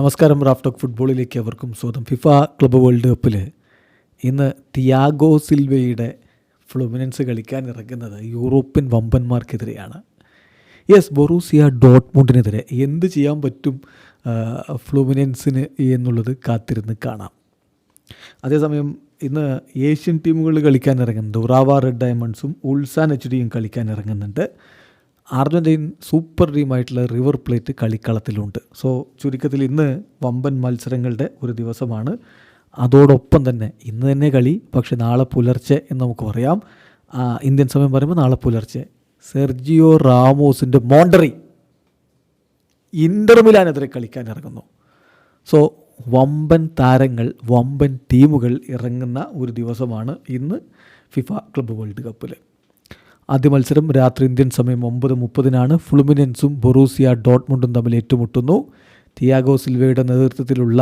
നമസ്കാരം. Raf talk ഫുട്ബോളിലേക്ക് അവർക്കും സ്വാഗതം. ഫിഫ ക്ലബ്ബ് വേൾഡ് കപ്പിൽ ഇന്ന് തിയാഗോ സിൽവയുടെ ഫ്ലുമിനൻസ് കളിക്കാൻ ഇറങ്ങുന്നത് യൂറോപ്യൻ വമ്പന്മാർക്കെതിരെയാണ്. ബൊറൂസിയ ഡോട്ട്മുണ്ടിനെതിരെ എന്ത് ചെയ്യാൻ പറ്റും ഫ്ലുമിനൻസിന് എന്നുള്ളത് കാത്തിരുന്ന് കാണാം. അതേസമയം ഇന്ന് ഏഷ്യൻ ടീമുകൾ കളിക്കാൻ ഇറങ്ങുന്നുണ്ട്. ഉറാവ റെഡ് ഡയമണ്ട്സും ഉൾസാൻ എച്ച്.ഡിയും കളിക്കാൻ ഇറങ്ങുന്നുണ്ട്. അർജൻറ്റീൻ സൂപ്പർ ടീമായിട്ടുള്ള റിവർ പ്ലേറ്റ് കളിക്കളത്തിലുണ്ട്. ചുരുക്കത്തിൽ ഇന്ന് വമ്പൻ മത്സരങ്ങളുടെ ഒരു ദിവസമാണ്. അതോടൊപ്പം തന്നെ ഇന്ന് തന്നെ കളി, പക്ഷെ നാളെ പുലർച്ചെ എന്ന് നമുക്ക് പറയാം. ഇന്ത്യൻ സമയം പറയുമ്പോൾ നാളെ പുലർച്ചെ സെർജിയോ റാമോസിൻ്റെ മോണ്ടറി ഇൻ്റർ മിലാനെതിരെ കളിക്കാൻ ഇറങ്ങുന്നു. വമ്പൻ താരങ്ങൾ, വമ്പൻ ടീമുകൾ ഇറങ്ങുന്ന ഒരു ദിവസമാണ് ഇന്ന് ഫിഫ ക്ലബ്ബ് വേൾഡ് കപ്പിൽ. ആദ്യ മത്സരം രാത്രി ഇന്ത്യൻ സമയം 9:30 ഫ്ലുമിനൻസും ബൊറൂസിയ ഡോട്ട്മുണ്ടും തമ്മിൽ ഏറ്റുമുട്ടുന്നു. തിയാഗോ സിൽവയുടെ നേതൃത്വത്തിലുള്ള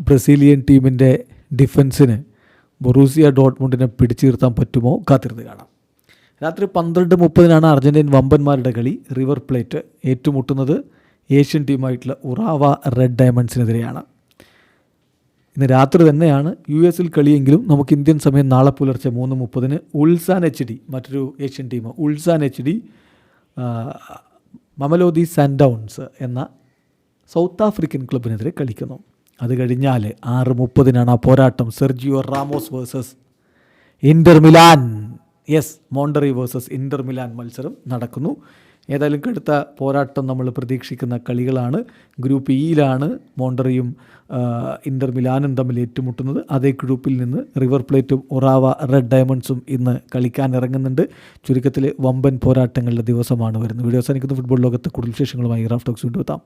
ബ്രസീലിയൻ ടീമിൻ്റെ ഡിഫൻസിന് ബൊറൂസിയ ഡോട്ട്മുണ്ടിനെ പിടിച്ചു നിർത്താൻ പറ്റുമോ കാത്തിരുന്ന് കാണാം. രാത്രി 12:30 അർജൻറ്റീൻ വമ്പന്മാരുടെ കളി. റിവർ പ്ലേറ്റ് ഏറ്റുമുട്ടുന്നത് ഏഷ്യൻ ടീമായിട്ടുള്ള ഉറാവ റെഡ് ഡയമണ്ട്സിനെതിരെയാണ്. ഇന്ന് രാത്രി തന്നെയാണ് US കളിയെങ്കിലും നമുക്ക് ഇന്ത്യൻ സമയം നാളെ പുലർച്ചെ 3:30 ഉൾസാൻ എച്ച്.ഡി, മറ്റൊരു ഏഷ്യൻ ടീം ഉൾസാൻ എച്ച്.ഡി മമലോദി സൺഡൗൺസ് എന്ന സൗത്ത് ആഫ്രിക്കൻ ക്ലബിനെതിരെ കളിക്കുന്നു. അത് കഴിഞ്ഞാൽ 6:30 ആ പോരാട്ടം. സെർജിയോ റാമോസ് വേഴ്സസ് ഇൻ്റർ മിലാൻ. മോണ്ടറി വേഴ്സസ് ഇൻ്റർ മിലാൻ മത്സരം നടക്കുന്നു. ഏതായാലും കടുത്ത പോരാട്ടം നമ്മൾ പ്രതീക്ഷിക്കുന്ന കളികളാണ്. ഗ്രൂപ്പ് ഇയിലാണ് മോണ്ടറിയും ഇൻ്റർ മിലാനും തമ്മിൽ ഏറ്റുമുട്ടുന്നത്. അതേ ഗ്രൂപ്പിൽ നിന്ന് റിവർ പ്ലേറ്റും ഉറാവ റെഡ് ഡയമണ്ട്സും ഇന്ന് കളിക്കാൻ ഇറങ്ങുന്നുണ്ട്. ചുരുക്കത്തിൽ വമ്പൻ പോരാട്ടങ്ങളുടെ ദിവസമാണ് വരുന്നത്. വീഡിയോ അവസാനിക്കുന്ന ഫുട്ബോൾ ലോകത്ത് കൂടുതൽ വിശേഷങ്ങളുമായി റാഫ് ടോക്സ് വീണ്ടും എത്താം.